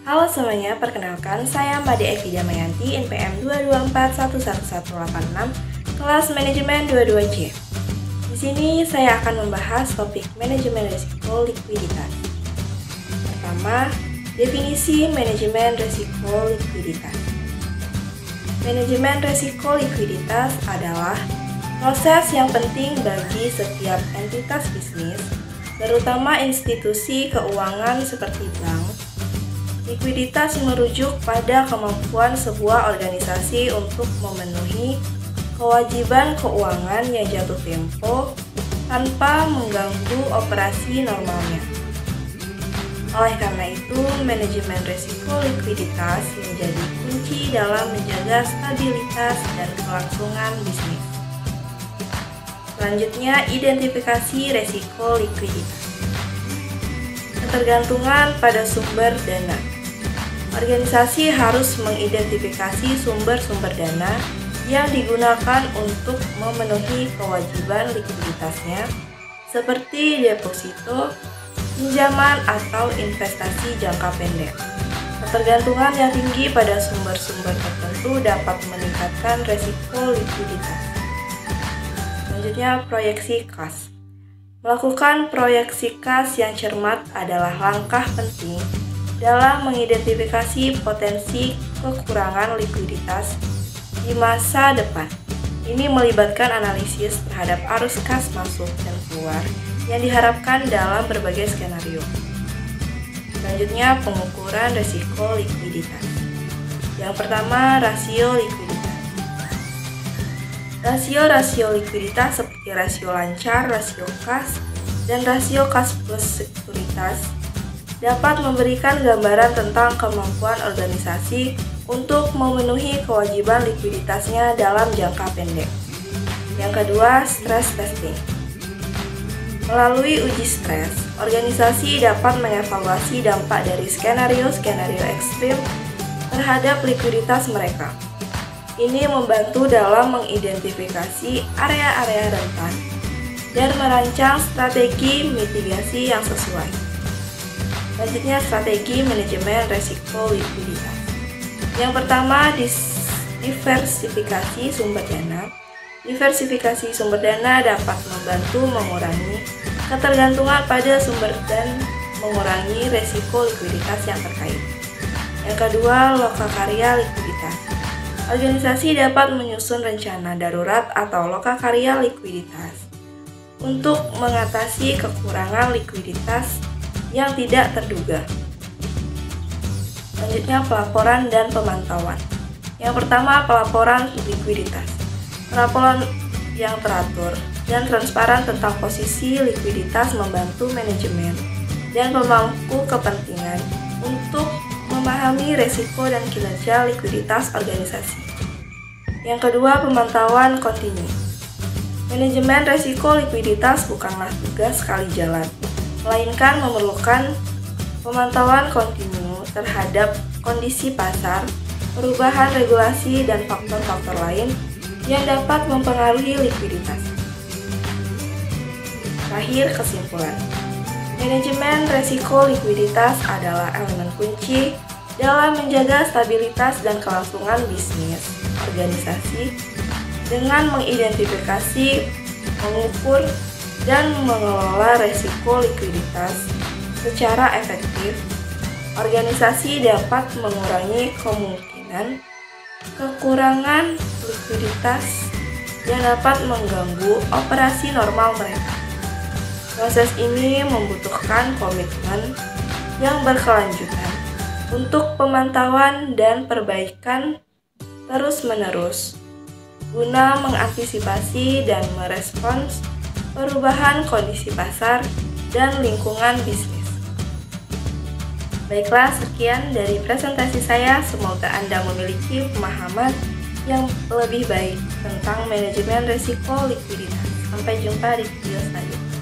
Halo semuanya, perkenalkan saya Made Evi Damayanti, NPM 224111186, kelas Manajemen 22C. Di sini saya akan membahas topik manajemen risiko likuiditas. Pertama, definisi manajemen risiko likuiditas. Manajemen risiko likuiditas adalah proses yang penting bagi setiap entitas bisnis, terutama institusi keuangan seperti bank. Likuiditas merujuk pada kemampuan sebuah organisasi untuk memenuhi kewajiban keuangan yang jatuh tempo tanpa mengganggu operasi normalnya. Oleh karena itu, manajemen risiko likuiditas menjadi kunci dalam menjaga stabilitas dan kelangsungan bisnis. Selanjutnya, identifikasi risiko likuiditas. Ketergantungan pada sumber dana. Organisasi harus mengidentifikasi sumber-sumber dana yang digunakan untuk memenuhi kewajiban likuiditasnya, seperti deposito, pinjaman, atau investasi jangka pendek. Ketergantungan yang tinggi pada sumber-sumber tertentu dapat meningkatkan risiko likuiditas. Selanjutnya, proyeksi kas. Melakukan proyeksi kas yang cermat adalah langkah penting dalam mengidentifikasi potensi kekurangan likuiditas di masa depan. Ini melibatkan analisis terhadap arus kas masuk dan keluar yang diharapkan dalam berbagai skenario. Selanjutnya, pengukuran risiko likuiditas. Yang pertama, rasio likuiditas. Rasio likuiditas seperti rasio lancar, rasio kas, dan rasio kas plus sekuritas dapat memberikan gambaran tentang kemampuan organisasi untuk memenuhi kewajiban likuiditasnya dalam jangka pendek. Yang kedua, stress testing. Melalui uji stres, organisasi dapat mengevaluasi dampak dari skenario-skenario ekstrim terhadap likuiditas mereka. Ini membantu dalam mengidentifikasi area-area rentan dan merancang strategi mitigasi yang sesuai. Selanjutnya, strategi manajemen risiko likuiditas. Yang pertama, diversifikasi sumber dana. Diversifikasi sumber dana dapat membantu mengurangi ketergantungan pada sumber dan mengurangi risiko likuiditas yang terkait. Yang kedua, lokakarya likuiditas. Organisasi dapat menyusun rencana darurat atau lokakarya likuiditas untuk mengatasi kekurangan likuiditas yang tidak terduga. Selanjutnya, pelaporan dan pemantauan. Yang pertama, pelaporan likuiditas. Pelaporan yang teratur dan transparan tentang posisi likuiditas membantu manajemen dan pemangku kepentingan untuk memahami risiko dan kinerja likuiditas organisasi. Yang kedua, pemantauan kontinu. Manajemen risiko likuiditas bukanlah tugas sekali jalan, melainkan memerlukan pemantauan kontinu terhadap kondisi pasar, perubahan regulasi, dan faktor-faktor lain yang dapat mempengaruhi likuiditas. Terakhir, kesimpulan. Manajemen risiko likuiditas adalah elemen kunci dalam menjaga stabilitas dan kelangsungan bisnis organisasi dengan mengidentifikasi, mengukur, dan mengelola risiko likuiditas secara efektif. Organisasi dapat mengurangi kemungkinan kekurangan likuiditas yang dapat mengganggu operasi normal mereka. Proses ini membutuhkan komitmen yang berkelanjutan untuk pemantauan dan perbaikan terus-menerus guna mengantisipasi dan merespons perubahan kondisi pasar dan lingkungan bisnis. Baiklah, sekian dari presentasi saya. Semoga Anda memiliki pemahaman yang lebih baik tentang manajemen risiko likuiditas. Sampai jumpa di video selanjutnya.